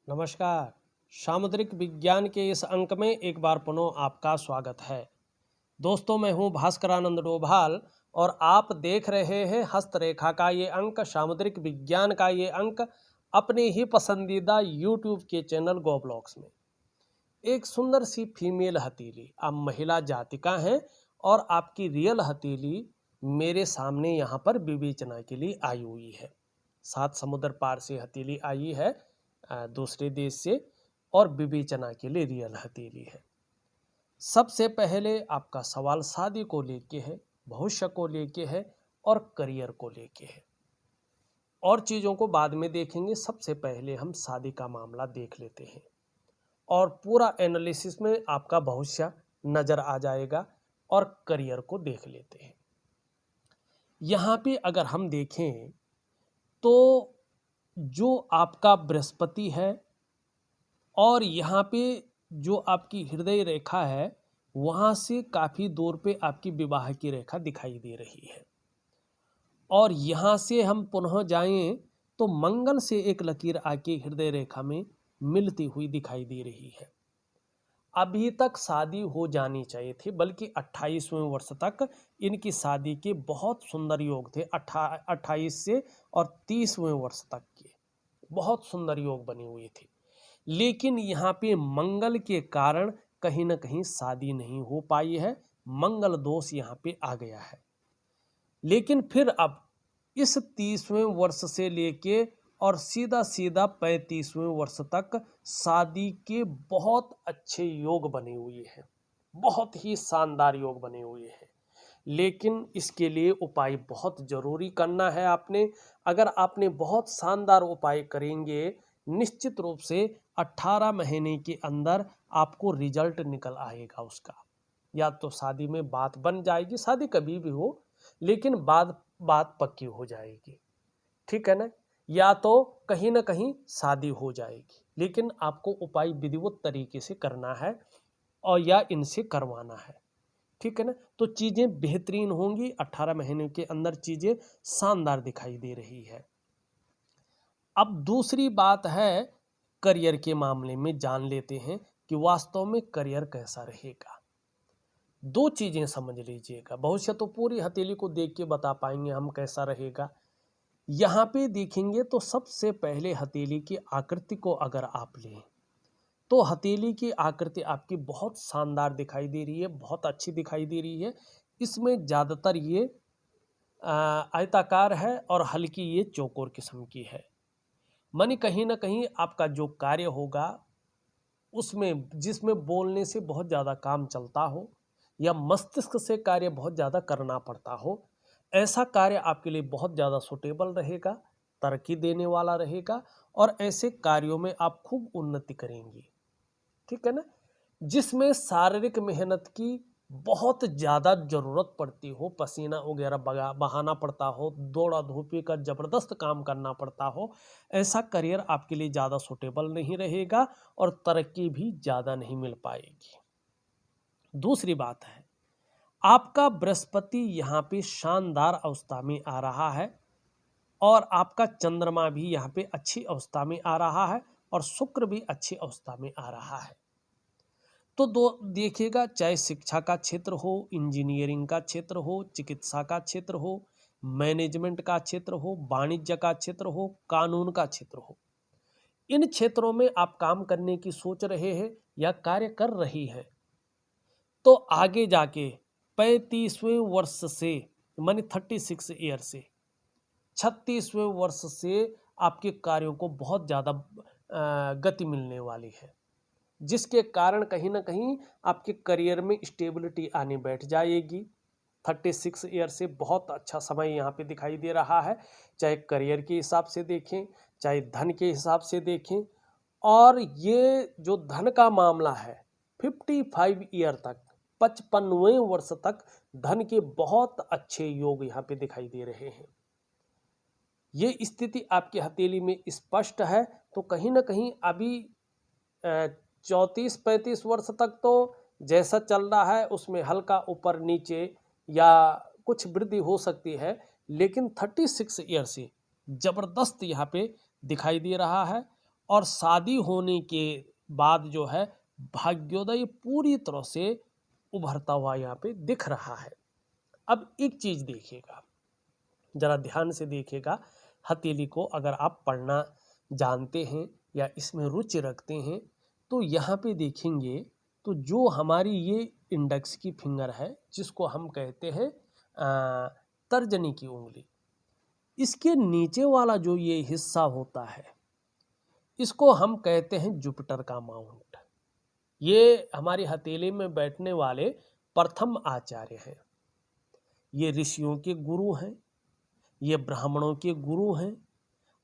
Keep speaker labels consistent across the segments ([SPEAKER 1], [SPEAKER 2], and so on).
[SPEAKER 1] नमस्कार। सामुद्रिक विज्ञान के इस अंक में एक बार पुनः आपका स्वागत है। दोस्तों, मैं हूं भास्करानंद डोभाल और आप देख रहे हैं हस्तरेखा का ये अंक, सामुद्रिक विज्ञान का ये अंक अपने ही पसंदीदा यूट्यूब के चैनल गो ब्लॉग्स में। एक सुंदर सी फीमेल हथेली, आप महिला जातिका हैं और आपकी रियल हथेली मेरे सामने यहाँ पर विवेचना के लिए आई हुई है। 7 समुद्र पार से हथेली आई है, दूसरे देश से, और विवेचना के लिए रियल हथेली है। सबसे पहले आपका सवाल शादी को लेके है, भविष्य को लेके है और करियर को लेके है। और चीज़ों को बाद में देखेंगे, सबसे पहले हम शादी का मामला देख लेते हैं और पूरा एनालिसिस में आपका भविष्य नज़र आ जाएगा और करियर को देख लेते हैं। यहाँ पे अगर हम देखें तो जो आपका बृहस्पति है और यहाँ पे जो आपकी हृदय रेखा है, वहाँ से काफ़ी दूर पे आपकी विवाह की रेखा दिखाई दे रही है। और यहाँ से हम पुनः जाएं तो मंगल से एक लकीर आके हृदय रेखा में मिलती हुई दिखाई दे रही है। अभी तक शादी हो जानी चाहिए थी, बल्कि 28वें वर्ष तक इनकी शादी के बहुत सुंदर योग थे। 28 से और 30वें वर्ष तक के बहुत सुंदर योग बनी हुई थी, लेकिन यहाँ पे मंगल के कारण कहीं ना कहीं शादी नहीं हो पाई है। मंगल दोष यहाँ पे आ गया है। लेकिन फिर अब इस 30वें वर्ष से लेके और सीधा सीधा 35वें वर्ष तक शादी के बहुत अच्छे योग बने हुए हैं, बहुत ही शानदार योग बने हुए हैं। लेकिन इसके लिए उपाय बहुत ज़रूरी करना है आपने। अगर आपने बहुत शानदार उपाय करेंगे, निश्चित रूप से 18 महीने के अंदर आपको रिजल्ट निकल आएगा उसका। या तो शादी में बात बन जाएगी, शादी कभी भी हो, लेकिन बात पक्की हो जाएगी, ठीक है ना। या तो कहीं ना कहीं शादी हो जाएगी, लेकिन आपको उपाय विधिवत तरीके से करना है और या इनसे करवाना है, ठीक है ना। तो चीज़ें बेहतरीन होंगी। 18 महीने के अंदर चीज़ें शानदार दिखाई दे रही है। अब दूसरी बात है, करियर के मामले में जान लेते हैं कि वास्तव में करियर कैसा रहेगा। दो चीज़ें समझ लीजिएगा। भविष्य तो पूरी हथेली को देख के बता पाएंगे हम कैसा रहेगा। यहाँ पे देखेंगे तो सबसे पहले हथेली की आकृति को अगर आप लें तो हथेली की आकृति आपकी बहुत शानदार दिखाई दे रही है, बहुत अच्छी दिखाई दे रही है। इसमें ज़्यादातर ये आयताकार है और हल्की ये चौकोर किस्म की है। मानी कहीं ना कहीं आपका जो कार्य होगा उसमें, जिसमें बोलने से बहुत ज़्यादा काम चलता हो या मस्तिष्क से कार्य बहुत ज़्यादा करना पड़ता हो, ऐसा कार्य आपके लिए बहुत ज़्यादा सूटेबल रहेगा, तरक्की देने वाला रहेगा और ऐसे कार्यों में आप खूब उन्नति करेंगे, ठीक है ना। जिसमें शारीरिक मेहनत की बहुत ज़्यादा ज़रूरत पड़ती हो, पसीना वगैरह बहाना पड़ता हो, दौड़ा धूपी का ज़बरदस्त काम करना पड़ता हो, ऐसा करियर आपके लिए ज़्यादा सूटेबल नहीं रहेगा और तरक्की भी ज़्यादा नहीं मिल पाएगी। दूसरी बात है, आपका बृहस्पति यहाँ पे शानदार अवस्था में आ रहा है और आपका चंद्रमा भी यहाँ पे अच्छी अवस्था में आ रहा है और शुक्र भी अच्छी अवस्था में आ रहा है। तो दो देखिएगा, चाहे शिक्षा का क्षेत्र हो, इंजीनियरिंग का क्षेत्र हो, चिकित्सा का क्षेत्र हो, मैनेजमेंट का क्षेत्र हो, वाणिज्य का क्षेत्र हो, कानून का क्षेत्र हो, इन क्षेत्रों में आप काम करने की सोच रहे हैं या कार्य कर रही हैं, तो आगे जाके 35वें वर्ष से मानी 36 ईयर से 36वें वर्ष से आपके कार्यों को बहुत ज़्यादा गति मिलने वाली है, जिसके कारण कहीं ना कहीं आपके करियर में स्टेबिलिटी आने बैठ जाएगी। 36 ईयर से बहुत अच्छा समय यहाँ पे दिखाई दे रहा है, चाहे करियर के हिसाब से देखें, चाहे धन के हिसाब से देखें। और ये जो धन का मामला है, 55 ईयर तक, 55वें वर्ष तक धन के बहुत अच्छे योग यहाँ पे दिखाई दे रहे हैं। ये स्थिति आपकी हथेली में स्पष्ट है। तो कहीं ना कहीं अभी 34-35 वर्ष तक तो जैसा चल रहा है उसमें हल्का ऊपर नीचे या कुछ वृद्धि हो सकती है, लेकिन 36 ईयर से ज़बरदस्त यहाँ पे दिखाई दे रहा है और शादी होने के बाद जो है भाग्योदय पूरी तरह से उभरता हुआ यहाँ पे दिख रहा है। अब एक चीज़ देखिएगा, जरा ध्यान से देखिएगा, हथेली को अगर आप पढ़ना जानते हैं या इसमें रुचि रखते हैं तो यहाँ पे देखेंगे तो जो हमारी ये इंडेक्स की फिंगर है जिसको हम कहते हैं तर्जनी की उंगली, इसके नीचे वाला जो ये हिस्सा होता है इसको हम कहते हैं जुपिटर का माउंट। ये हमारी हथेली में बैठने वाले प्रथम आचार्य हैं। ये ऋषियों के गुरु हैं, ये ब्राह्मणों के गुरु हैं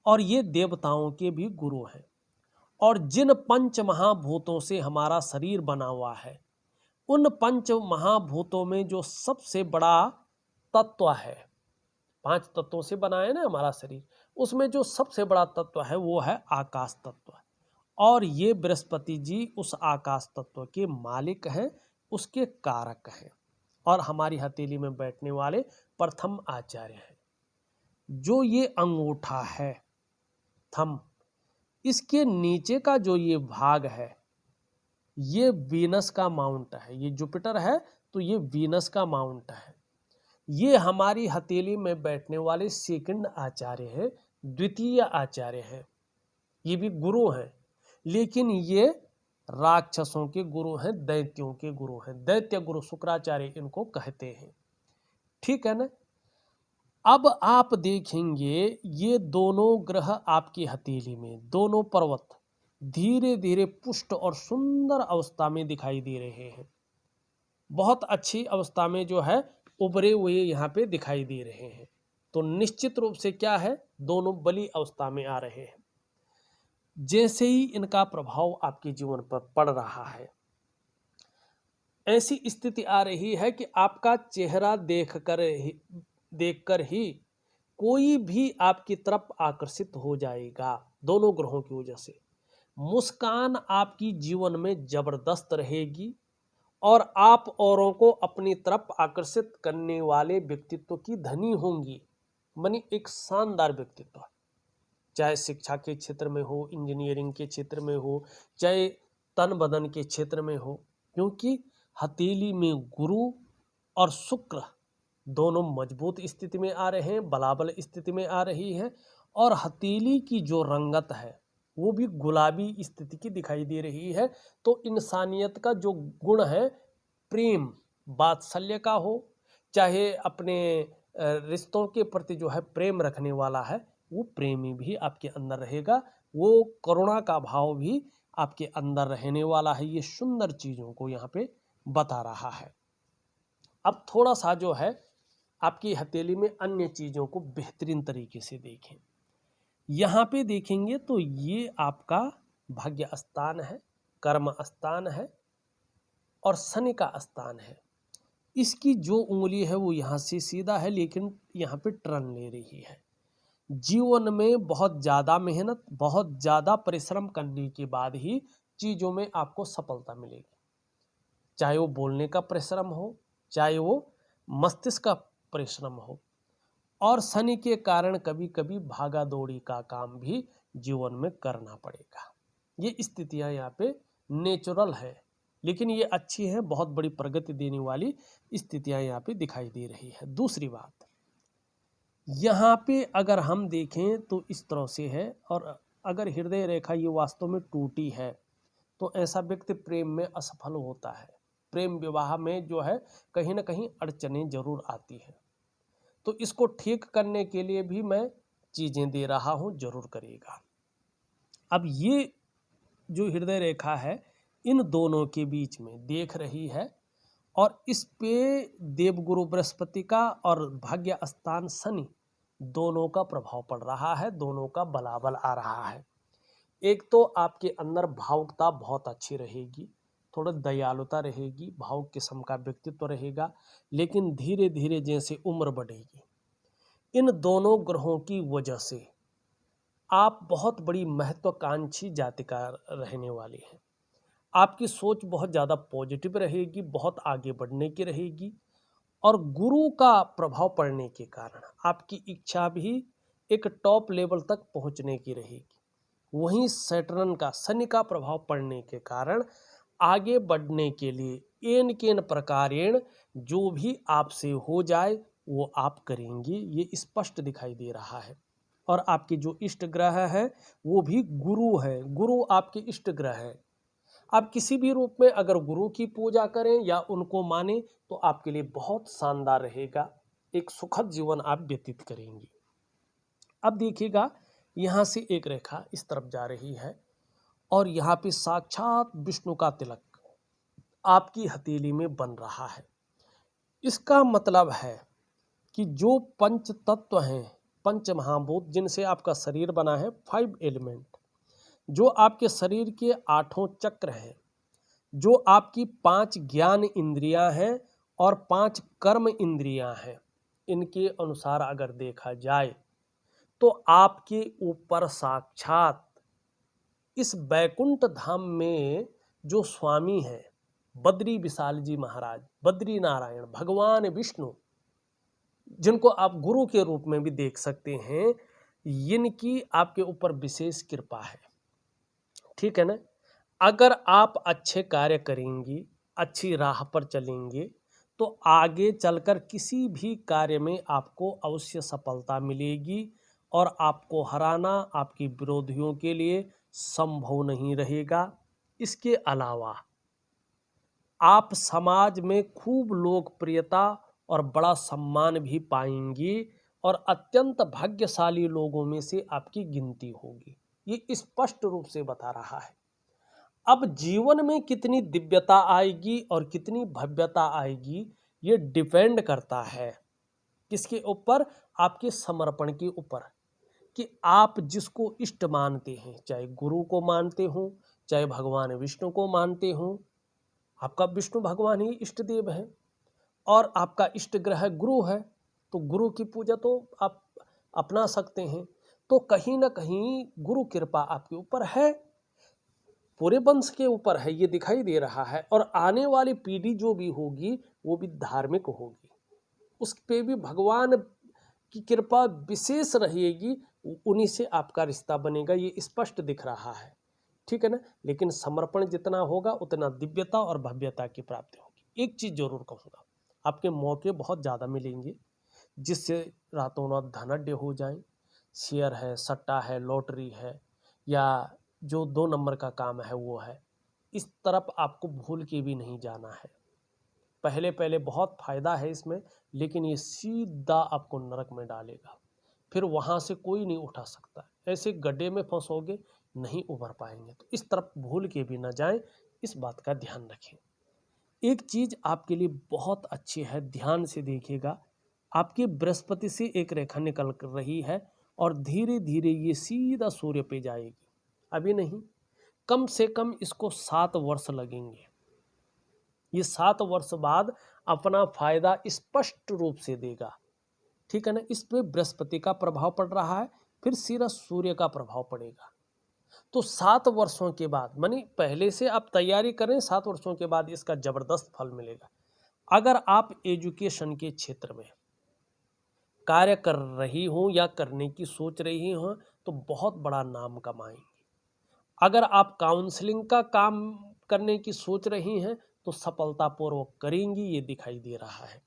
[SPEAKER 1] और ये देवताओं के भी गुरु हैं। और जिन पंच महाभूतों से हमारा शरीर बना हुआ है उन पंच महाभूतों में जो सबसे बड़ा तत्व है, 5 तत्वों से बना है ना हमारा शरीर, उसमें जो सबसे बड़ा तत्व है वो है आकाश तत्व। और ये बृहस्पति जी उस आकाश तत्व के मालिक हैं, उसके कारक हैं और हमारी हथेली में बैठने वाले प्रथम आचार्य हैं। जो ये अंगूठा है थंब, इसके नीचे का जो ये भाग है ये वीनस का माउंट है। ये जुपिटर है तो ये वीनस का माउंट है। ये हमारी हथेली में बैठने वाले सेकंड आचार्य हैं, द्वितीय आचार्य हैं। ये भी गुरु हैं लेकिन ये राक्षसों के गुरु हैं, दैत्यों के गुरु हैं। दैत्य गुरु शुक्राचार्य इनको कहते हैं। ठीक है ना। अब आप देखेंगे ये दोनों ग्रह आपकी हथेली में, दोनों पर्वत धीरे धीरे पुष्ट और सुंदर अवस्था में दिखाई दे रहे हैं। बहुत अच्छी अवस्था में जो है उभरे हुए यहाँ पे दिखाई दे रहे हैं। तो निश्चित रूप से क्या है, दोनों बली अवस्था में आ रहे हैं। जैसे ही इनका प्रभाव आपके जीवन पर पड़ रहा है, ऐसी स्थिति आ रही है कि आपका चेहरा देखकर ही कोई भी आपकी तरफ आकर्षित हो जाएगा, दोनों ग्रहों की वजह से। मुस्कान आपकी जीवन में जबरदस्त रहेगी और आप औरों को अपनी तरफ आकर्षित करने वाले व्यक्तित्व की धनी होंगी। मानी एक शानदार व्यक्तित्व, चाहे शिक्षा के क्षेत्र में हो, इंजीनियरिंग के क्षेत्र में हो, चाहे तन बदन के क्षेत्र में हो, क्योंकि हथेली में गुरु और शुक्र दोनों मजबूत स्थिति में आ रहे हैं, बलाबल स्थिति में आ रही है। और हथेली की जो रंगत है वो भी गुलाबी स्थिति की दिखाई दे रही है। तो इंसानियत का जो गुण है, प्रेम वात्सल्य का हो, चाहे अपने रिश्तों के प्रति जो है प्रेम रखने वाला है, वो प्रेमी भी आपके अंदर रहेगा। वो करुणा का भाव भी आपके अंदर रहने वाला है। ये सुंदर चीज़ों को यहाँ पे बता रहा है। अब थोड़ा सा जो है आपकी हथेली में अन्य चीज़ों को बेहतरीन तरीके से देखें। यहाँ पे देखेंगे तो ये आपका भाग्य स्थान है, कर्म स्थान है और शनि का स्थान है। इसकी जो उंगली है वो यहाँ से सीधा है लेकिन यहाँ पे टर्न ले रही है। जीवन में बहुत ज़्यादा मेहनत, बहुत ज़्यादा परिश्रम करने के बाद ही चीज़ों में आपको सफलता मिलेगी। चाहे वो बोलने का परिश्रम हो, चाहे वो मस्तिष्क का परिश्रम हो। और शनि के कारण कभी कभी भागा दौड़ी का काम भी जीवन में करना पड़ेगा। ये स्थितियां यहाँ पे नेचुरल है लेकिन ये अच्छी है, बहुत बड़ी प्रगति देने वाली स्थितियां यहाँ पे दिखाई दे रही है। दूसरी बात, यहाँ पे अगर हम देखें तो इस तरह से है, और अगर हृदय रेखा ये वास्तव में टूटी है तो ऐसा व्यक्ति प्रेम में असफल होता है। प्रेम विवाह में जो है कहीं ना कहीं अड़चनें जरूर आती हैं। तो इसको ठीक करने के लिए भी मैं चीज़ें दे रहा हूँ, जरूर करिएगा। अब ये जो हृदय रेखा है इन दोनों के बीच में देख रही है और इस पे देवगुरु बृहस्पति का और भाग्य स्थान शनि दोनों का प्रभाव पड़ रहा है, दोनों का बलाबल आ रहा है। एक तो आपके अंदर भावुकता बहुत अच्छी रहेगी, थोड़ा दयालुता रहेगी, भावुक किस्म का व्यक्तित्व रहेगा। लेकिन धीरे धीरे जैसे उम्र बढ़ेगी, इन दोनों ग्रहों की वजह से आप बहुत बड़ी महत्वाकांक्षी जाति का रहने वाले हैं। आपकी सोच बहुत ज़्यादा पॉजिटिव रहेगी, बहुत आगे बढ़ने की रहेगी। और गुरु का प्रभाव पड़ने के कारण आपकी इच्छा भी एक टॉप लेवल तक पहुंचने की रहेगी। वहीं सैटर्न का, शनि का प्रभाव पड़ने के कारण आगे बढ़ने के लिए एन केन प्रकारेण जो भी आपसे हो जाए वो आप करेंगी, ये स्पष्ट दिखाई दे रहा है। और आपके जो इष्ट ग्रह है वो भी गुरु है, गुरु आपके इष्ट ग्रह है। आप किसी भी रूप में अगर गुरु की पूजा करें या उनको माने तो आपके लिए बहुत शानदार रहेगा, एक सुखद जीवन आप व्यतीत करेंगी। अब देखिएगा, यहाँ से एक रेखा इस तरफ जा रही है और यहाँ पे साक्षात विष्णु का तिलक आपकी हथेली में बन रहा है। इसका मतलब है कि जो पंच तत्व हैं, पंच महाभूत जिनसे आपका शरीर बना है, 5 एलिमेंट, जो आपके शरीर के 8 चक्र हैं, जो आपकी 5 ज्ञान इंद्रियां हैं और 5 कर्म इंद्रियां हैं, इनके अनुसार अगर देखा जाए तो आपके ऊपर साक्षात इस बैकुंठ धाम में जो स्वामी हैं, बद्री विशाल जी महाराज, बद्री नारायण, भगवान विष्णु, जिनको आप गुरु के रूप में भी देख सकते हैं, इनकी आपके ऊपर विशेष कृपा है। ठीक है ना। अगर आप अच्छे कार्य करेंगी, अच्छी राह पर चलेंगे तो आगे चलकर किसी भी कार्य में आपको अवश्य सफलता मिलेगी और आपको हराना आपके विरोधियों के लिए संभव नहीं रहेगा। इसके अलावा आप समाज में खूब लोकप्रियता और बड़ा सम्मान भी पाएंगी और अत्यंत भाग्यशाली लोगों में से आपकी गिनती होगी, ये स्पष्ट रूप से बता रहा है। अब जीवन में कितनी दिव्यता आएगी और कितनी भव्यता आएगी, ये डिपेंड करता है किसके ऊपर? आपके समर्पण के ऊपर, कि आप जिसको इष्ट मानते हैं, चाहे गुरु को मानते हो, चाहे भगवान विष्णु को मानते हो, आपका विष्णु भगवान ही इष्ट देव है और आपका इष्ट ग्रह गुरु है, तो गुरु की पूजा तो आप अपना सकते हैं। तो कहीं ना कहीं गुरु कृपा आपके ऊपर है, पूरे वंश के ऊपर है, ये दिखाई दे रहा है। और आने वाली पीढ़ी जो भी होगी वो भी धार्मिक होगी, उस पे भी भगवान की कृपा विशेष रहेगी, उन्हीं से आपका रिश्ता बनेगा, ये स्पष्ट दिख रहा है। ठीक है ना। लेकिन समर्पण जितना होगा उतना दिव्यता और भव्यता की प्राप्ति होगी। एक चीज जरूर कहूँगा, आपके मौके बहुत ज़्यादा मिलेंगे जिससे रातों रात धनाढ्य हो जाएं। शेयर है, सट्टा है, लॉटरी है, या जो 2 नंबर का काम है वो है, इस तरफ आपको भूल के भी नहीं जाना है। पहले पहले बहुत फायदा है इसमें, लेकिन ये सीधा आपको नरक में डालेगा, फिर वहाँ से कोई नहीं उठा सकता, ऐसे गड्ढे में फंसोगे, नहीं उभर पाएंगे। तो इस तरफ भूल के भी ना जाएं, इस बात का ध्यान रखें। एक चीज आपके लिए बहुत अच्छी है, ध्यान से देखिएगा, आपकी बृहस्पति से एक रेखा निकल रही है और धीरे धीरे ये सीधा सूर्य पे जाएगी। अभी नहीं, कम से कम इसको 7 वर्ष लगेंगे। ये 7 वर्ष बाद अपना फायदा स्पष्ट रूप से देगा। ठीक है ना। इस पे बृहस्पति का प्रभाव पड़ रहा है, फिर सीधा सूर्य का प्रभाव पड़ेगा। तो 7 वर्षों के बाद, मानी पहले से आप तैयारी करें, 7 वर्षों के बाद इसका जबरदस्त फल मिलेगा। अगर आप एजुकेशन के क्षेत्र में कार्य कर रही हो या करने की सोच रही हो तो बहुत बड़ा नाम कमाएंगे। अगर आप काउंसलिंग का काम करने की सोच रही हैं तो सफलतापूर्वक करेंगी, ये दिखाई दे रहा है।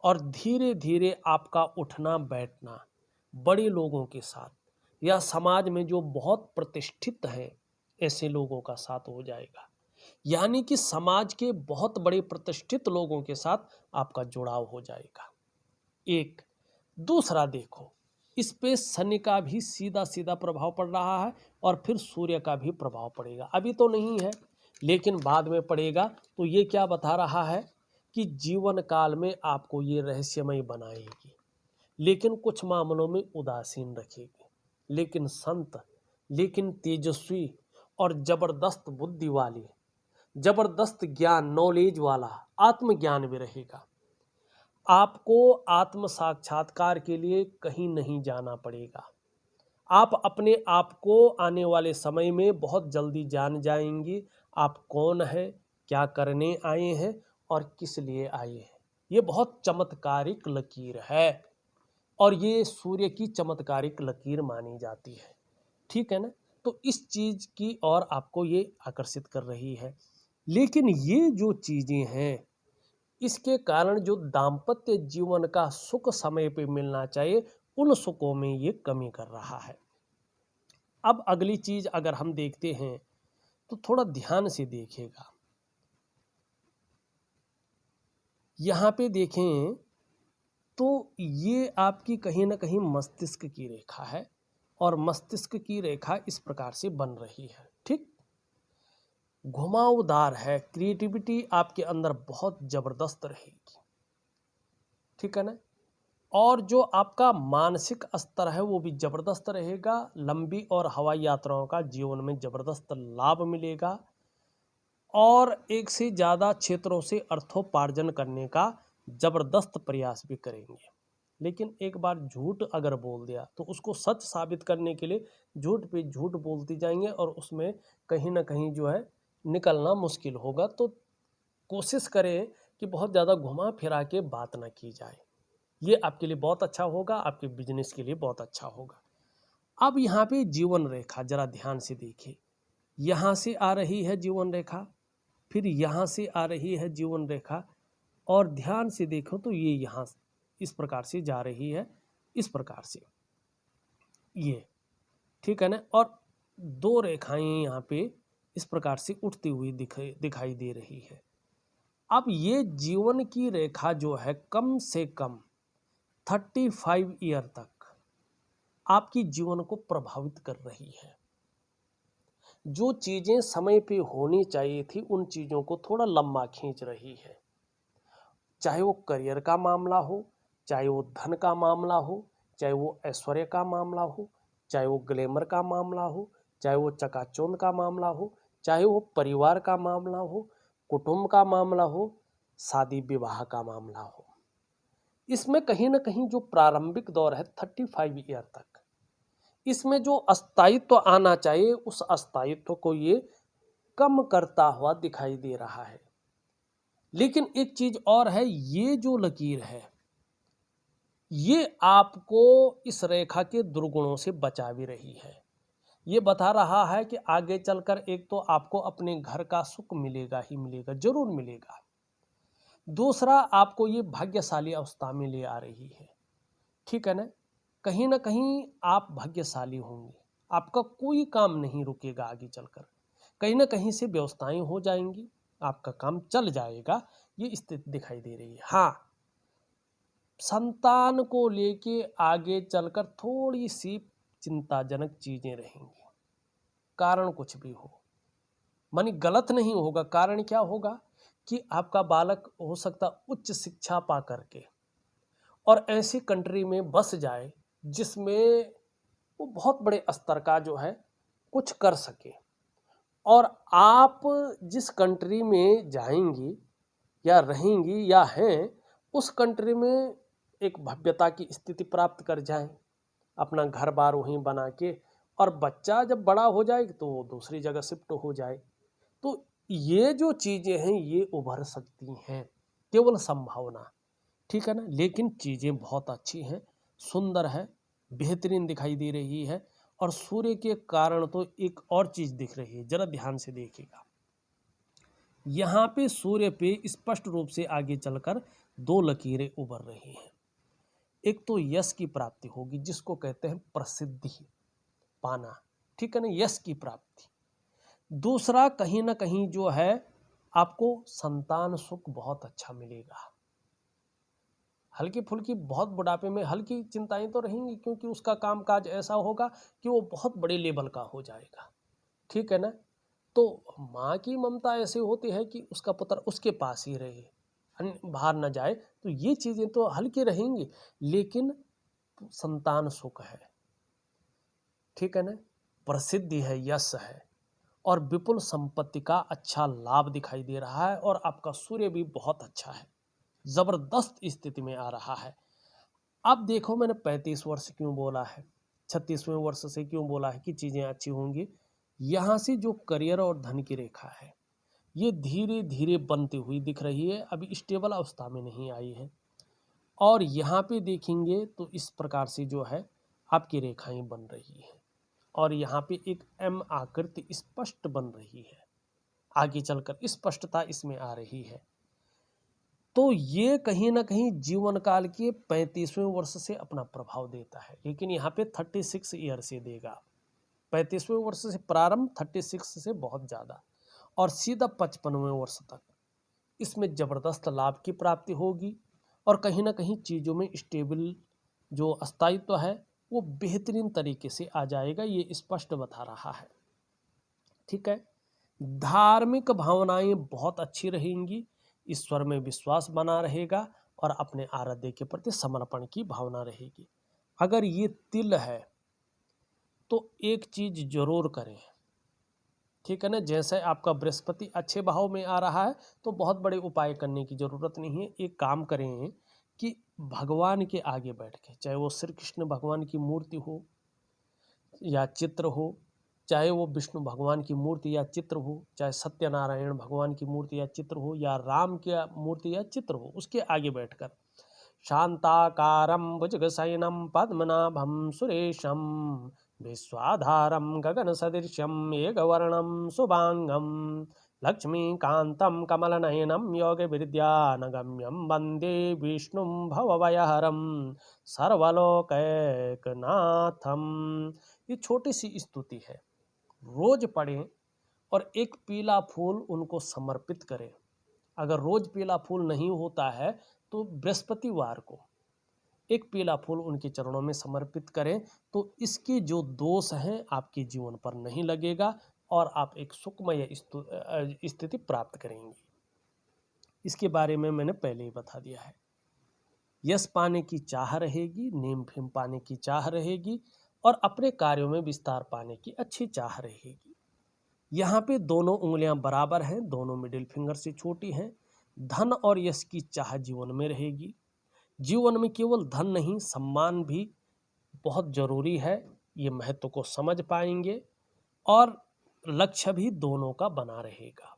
[SPEAKER 1] और धीरे धीरे आपका उठना बैठना बड़े लोगों के साथ या समाज में जो बहुत प्रतिष्ठित हैं ऐसे लोगों का साथ हो जाएगा, यानी कि समाज के बहुत बड़े प्रतिष्ठित लोगों के साथ आपका जुड़ाव हो जाएगा। एक दूसरा देखो, इस पे शनि का भी सीधा सीधा प्रभाव पड़ रहा है और फिर सूर्य का भी प्रभाव पड़ेगा। अभी तो नहीं है लेकिन बाद में पड़ेगा। तो ये क्या बता रहा है कि जीवन काल में आपको ये रहस्यमय बनाएगी, लेकिन कुछ मामलों में उदासीन रखेगी। लेकिन संत, लेकिन तेजस्वी और जबरदस्त बुद्धि वाली, जबरदस्त ज्ञान, नॉलेज वाला आत्मज्ञान भी रहेगा। आपको आत्म साक्षात्कार के लिए कहीं नहीं जाना पड़ेगा। आप अपने आप को आने वाले समय में बहुत जल्दी जान जाएंगी, आप कौन हैं, क्या करने आए हैं और किस लिए आए हैं। ये बहुत चमत्कारिक लकीर है और ये सूर्य की चमत्कारिक लकीर मानी जाती है। ठीक है ना। तो इस चीज़ की ओर आपको ये आकर्षित कर रही है। लेकिन ये जो चीज़ें हैं, इसके कारण जो दाम्पत्य जीवन का सुख समय पे मिलना चाहिए, उन सुखों में ये कमी कर रहा है। अब अगली चीज़ अगर हम देखते हैं तो थोड़ा ध्यान से देखिएगा। यहाँ पे देखें तो ये आपकी कहीं ना कहीं मस्तिष्क की रेखा है और मस्तिष्क की रेखा इस प्रकार से बन रही है। ठीक, घुमावदार है, क्रिएटिविटी आपके अंदर बहुत जबरदस्त रहेगी। ठीक है ना। और जो आपका मानसिक स्तर है वो भी जबरदस्त रहेगा। लंबी और हवाई यात्राओं का जीवन में जबरदस्त लाभ मिलेगा और एक से ज़्यादा क्षेत्रों से अर्थोपार्जन करने का जबरदस्त प्रयास भी करेंगे। लेकिन एक बार झूठ अगर बोल दिया तो उसको सच साबित करने के लिए झूठ पे झूठ बोलती जाएंगे और उसमें कहीं ना कहीं जो है निकलना मुश्किल होगा। तो कोशिश करें कि बहुत ज़्यादा घुमा फिरा के बात ना की जाए। ये आपके लिए बहुत अच्छा होगा, आपके बिजनेस के लिए बहुत अच्छा होगा। अब यहाँ पे जीवन रेखा जरा ध्यान से देखिए। यहाँ से आ रही है जीवन रेखा, फिर यहाँ से आ रही है जीवन रेखा और ध्यान से देखो तो ये यहाँ इस प्रकार से जा रही है, इस प्रकार से ये। ठीक है ना। और दो रेखाएं यहाँ पे इस प्रकार से उठती हुई दिखाई दे रही है। अब ये जीवन की रेखा जो है कम से कम 35 ईयर तक आपकी जीवन को प्रभावित कर रही है। जो चीज़ें समय पे होनी चाहिए थी उन चीज़ों को थोड़ा लंबा खींच रही है। चाहे वो करियर का मामला हो, चाहे वो धन का मामला हो, चाहे वो ऐश्वर्य का मामला हो, चाहे वो ग्लैमर का मामला हो, चाहे वो चकाचौंध का मामला हो, चाहे वो परिवार का मामला हो, कुटुंब का मामला हो, शादी विवाह का मामला हो। इसमें कहीं ना कहीं जो प्रारंभिक दौर है 35 ईयर तक, इसमें जो अस्थायित्व आना चाहिए उस अस्थायित्व को ये कम करता हुआ दिखाई दे रहा है। लेकिन एक चीज और है, ये जो लकीर है ये आपको इस रेखा के दुर्गुणों से बचा भी रही है। ये बता रहा है कि आगे चलकर एक तो आपको अपने घर का सुख मिलेगा ही मिलेगा, जरूर मिलेगा। दूसरा, आपको ये भाग्यशाली अवस्था में ले आ रही है। ठीक है ना कहीं आप भाग्यशाली होंगे, आपका कोई काम नहीं रुकेगा आगे चलकर, कहीं ना कहीं से व्यवस्थाएं हो जाएंगी, आपका काम चल जाएगा, ये स्थिति दिखाई दे रही है। हाँ, संतान को लेके आगे चलकर थोड़ी सी चिंताजनक चीजें रहेंगी, कारण कुछ भी हो, मानी गलत नहीं होगा। कारण क्या होगा कि आपका बालक हो सकता उच्च शिक्षा पा करके और ऐसी कंट्री में बस जाए जिसमें वो बहुत बड़े स्तर का जो है कुछ कर सके, और आप जिस कंट्री में जाएंगी या रहेंगी या हैं उस कंट्री में एक भव्यता की स्थिति प्राप्त कर जाएं, अपना घर बार वहीं बना के, और बच्चा जब बड़ा हो जाए तो वो दूसरी जगह शिफ्ट हो जाए। तो ये जो चीज़ें हैं ये उभर सकती हैं, केवल संभावना। ठीक है ना। लेकिन चीज़ें बहुत अच्छी हैं, सुंदर है, बेहतरीन दिखाई दे रही है। और सूर्य के कारण तो एक और चीज़ दिख रही है, जरा ध्यान से देखिएगा। यहाँ पे सूर्य पे स्पष्ट रूप से आगे चलकर दो लकीरें उभर रही हैं। एक तो यश की प्राप्ति होगी, जिसको कहते हैं प्रसिद्धि पाना। ठीक है ना, यश की प्राप्ति। दूसरा, कहीं ना कहीं जो है आपको संतान सुख बहुत अच्छा मिलेगा। हल्की फुल्की बहुत बुढ़ापे में हल्की चिंताएं तो रहेंगी, क्योंकि उसका कामकाज ऐसा होगा कि वो बहुत बड़े लेवल का हो जाएगा। ठीक है ना। तो माँ की ममता ऐसी होती है कि उसका पुत्र उसके पास ही रहे, बाहर न जाए। तो ये चीज़ें तो हल्की रहेंगी, लेकिन संतान सुख है। ठीक है ना, प्रसिद्धि है, यश है और विपुल संपत्ति का अच्छा लाभ दिखाई दे रहा है। और आपका सूर्य भी बहुत अच्छा है, जबरदस्त स्थिति में आ रहा है। अब देखो, मैंने 35 वर्ष क्यों बोला है, 36वें वर्ष से क्यों बोला है कि चीज़ें अच्छी होंगी। यहाँ से जो करियर और धन की रेखा है ये धीरे धीरे बनती हुई दिख रही है, अभी स्टेबल अवस्था में नहीं आई है। और यहाँ पे देखेंगे तो इस प्रकार से जो है आपकी रेखाएं बन रही है और यहाँ पे एक एम आकृति स्पष्ट बन रही है, आगे चलकर स्पष्टता इसमें आ रही है। तो ये कहीं ना कहीं जीवन काल के 35वें वर्ष से अपना प्रभाव देता है, लेकिन यहाँ पे 36 ईयर से देगा। 35वें वर्ष से प्रारंभ, 36 से बहुत ज़्यादा, और सीधा 55वें वर्ष तक इसमें ज़बरदस्त लाभ की प्राप्ति होगी। और कहीं ना कहीं चीज़ों में स्टेबल जो स्थायित्व है वो बेहतरीन तरीके से आ जाएगा, ये स्पष्ट बता रहा है। ठीक है। धार्मिक भावनाएं बहुत अच्छी रहेंगी, ईश्वर में विश्वास बना रहेगा और अपने आराध्य के प्रति समर्पण की भावना रहेगी। अगर ये तिल है तो एक चीज जरूर करें, ठीक है ना। जैसे आपका बृहस्पति अच्छे भाव में आ रहा है तो बहुत बड़े उपाय करने की जरूरत नहीं है। एक काम करें कि भगवान के आगे बैठ के, चाहे वो श्री कृष्ण भगवान की मूर्ति हो या चित्र हो, चाहे वो विष्णु भगवान की मूर्ति या चित्र हो, चाहे सत्यनारायण भगवान की मूर्ति या चित्र हो, या राम की मूर्ति या चित्र हो, उसके आगे बैठकर शांताकारं भुजगशयनं पद्मनाभं सुरेशं विश्वाधारं गगनसदृशं मेघवर्णं शुभांगं लक्ष्मीकान्तं कमलनयनं योगविद्यानगम्यं वन्दे विष्णुं भवभयहरं सर्वलोकैकनाथं। ये छोटी सी स्तुति है, रोज पढ़ें और एक पीला फूल उनको समर्पित करें। अगर रोज पीला फूल नहीं होता है तो बृहस्पतिवार को एक पीला फूल उनके चरणों में समर्पित करें, तो इसके जो दोष हैं आपके जीवन पर नहीं लगेगा और आप एक सुखमय स्थिति प्राप्त करेंगे। इसके बारे में मैंने पहले ही बता दिया है। यश पाने की चाह रहेगी, नेम फेम पाने की चाह रहेगी और अपने कार्यों में विस्तार पाने की अच्छी चाह रहेगी। यहाँ पे दोनों उंगलियां बराबर हैं, दोनों मिडिल फिंगर से छोटी हैं। धन और यश की चाह जीवन में रहेगी। जीवन में केवल धन नहीं, सम्मान भी बहुत जरूरी है, ये महत्व को समझ पाएंगे और लक्ष्य भी दोनों का बना रहेगा।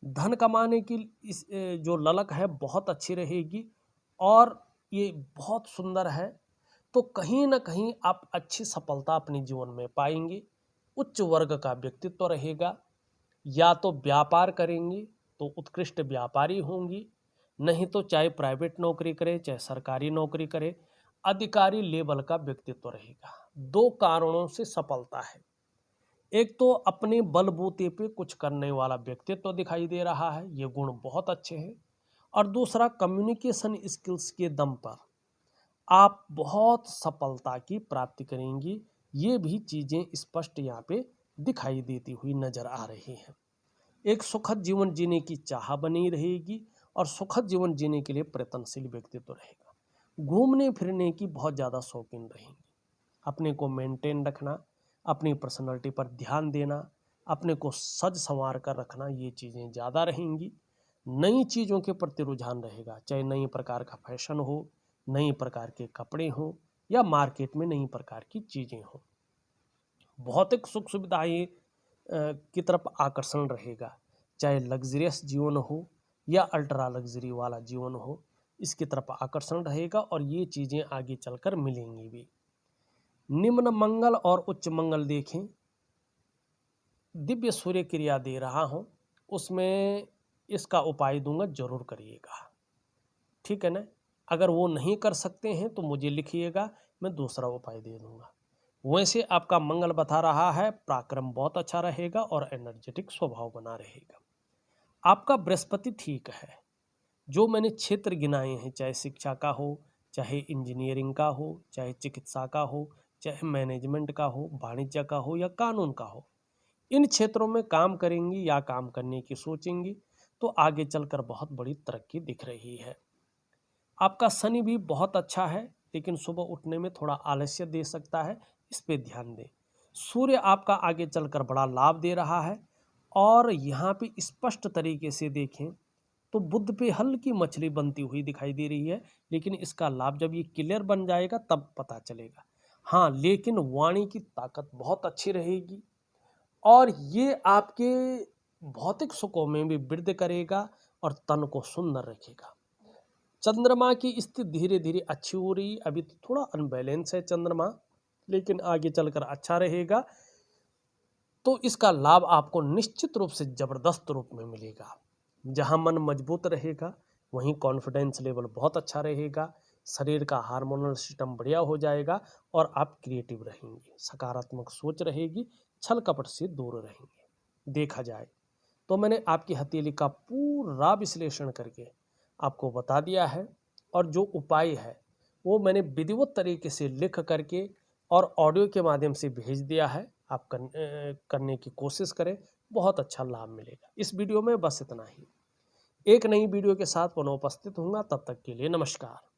[SPEAKER 1] धन कमाने की इस जो ललक है बहुत अच्छी रहेगी और ये बहुत सुंदर है। तो कहीं ना कहीं आप अच्छी सफलता अपने जीवन में पाएंगे। उच्च वर्ग का व्यक्तित्व रहेगा, या तो व्यापार करेंगे तो उत्कृष्ट व्यापारी होंगी, नहीं तो चाहे प्राइवेट नौकरी करे चाहे सरकारी नौकरी करे, अधिकारी लेवल का व्यक्तित्व रहेगा। दो कारणों से सफलता है, एक तो अपने बलबूते पे कुछ करने वाला व्यक्तित्व दिखाई दे रहा है, ये गुण बहुत अच्छे हैं, और दूसरा कम्युनिकेशन स्किल्स के दम पर आप बहुत सफलता की प्राप्ति करेंगी। ये भी चीज़ें स्पष्ट यहाँ पे दिखाई देती हुई नजर आ रही हैं। एक सुखद जीवन जीने की चाह बनी रहेगी और सुखद जीवन जीने के लिए प्रयत्नशील व्यक्तित्व रहेगा। घूमने फिरने की बहुत ज़्यादा शौकीन रहेंगे। अपने को मेंटेन रखना, अपनी पर्सनैलिटी पर ध्यान देना, अपने को सज संवार कर रखना, ये चीज़ें ज़्यादा रहेंगी। नई चीज़ों के प्रति रुझान रहेगा, चाहे नई प्रकार का फैशन हो, नई प्रकार के कपड़े हों या मार्केट में नई प्रकार की चीज़ें हों। भौतिक सुख सुविधाएं की तरफ आकर्षण रहेगा, चाहे लग्जरियस जीवन हो या अल्ट्रा लग्जरी वाला जीवन हो, इसकी तरफ आकर्षण रहेगा और ये चीज़ें आगे चलकर मिलेंगी भी। निम्न मंगल और उच्च मंगल देखें, दिव्य सूर्य क्रिया दे रहा हूँ, उसमें इसका उपाय दूंगा, जरूर करिएगा, ठीक है ना। अगर वो नहीं कर सकते हैं तो मुझे लिखिएगा, मैं दूसरा उपाय दे दूंगा। वैसे आपका मंगल बता रहा है पराक्रम बहुत अच्छा रहेगा और एनर्जेटिक स्वभाव बना रहेगा। आपका बृहस्पति ठीक है, जो मैंने क्षेत्र गिनाए हैं, चाहे शिक्षा का हो, चाहे इंजीनियरिंग का हो, चाहे चिकित्सा का हो, चाहे मैनेजमेंट का हो, वाणिज्य का हो या कानून का हो, इन क्षेत्रों में काम करेंगी या काम करने की सोचेंगी तो आगे चलकर बहुत बड़ी तरक्की दिख रही है। आपका शनि भी बहुत अच्छा है, लेकिन सुबह उठने में थोड़ा आलस्य दे सकता है, इस पे ध्यान दें। सूर्य आपका आगे चलकर बड़ा लाभ दे रहा है और यहाँ पे स्पष्ट तरीके से देखें तो बुध पे हल्की मछली बनती हुई दिखाई दे रही है, लेकिन इसका लाभ जब ये क्लियर बन जाएगा तब पता चलेगा। हाँ, लेकिन वाणी की ताकत बहुत अच्छी रहेगी और ये आपके भौतिक सुखों में भी वृद्धि करेगा और तन को सुंदर रखेगा। चंद्रमा की स्थिति धीरे धीरे अच्छी हो रही, अभी तो थोड़ा अनबैलेंस है चंद्रमा, लेकिन आगे चलकर अच्छा रहेगा। तो इसका लाभ आपको निश्चित रूप से ज़बरदस्त रूप में मिलेगा। जहाँ मन मजबूत रहेगा वहीं कॉन्फिडेंस लेवल बहुत अच्छा रहेगा, शरीर का हार्मोनल सिस्टम बढ़िया हो जाएगा और आप क्रिएटिव रहेंगे, सकारात्मक सोच रहेगी, छल कपट से दूर रहेंगे। देखा जाए तो मैंने आपकी हथेली का पूरा विश्लेषण करके आपको बता दिया है और जो उपाय है वो मैंने विधिवत तरीके से लिख करके और ऑडियो के माध्यम से भेज दिया है। आप करने की कोशिश करें, बहुत अच्छा लाभ मिलेगा। इस वीडियो में बस इतना ही। एक नई वीडियो के साथ पुनः उपस्थित होऊंगा, तब तक के लिए नमस्कार।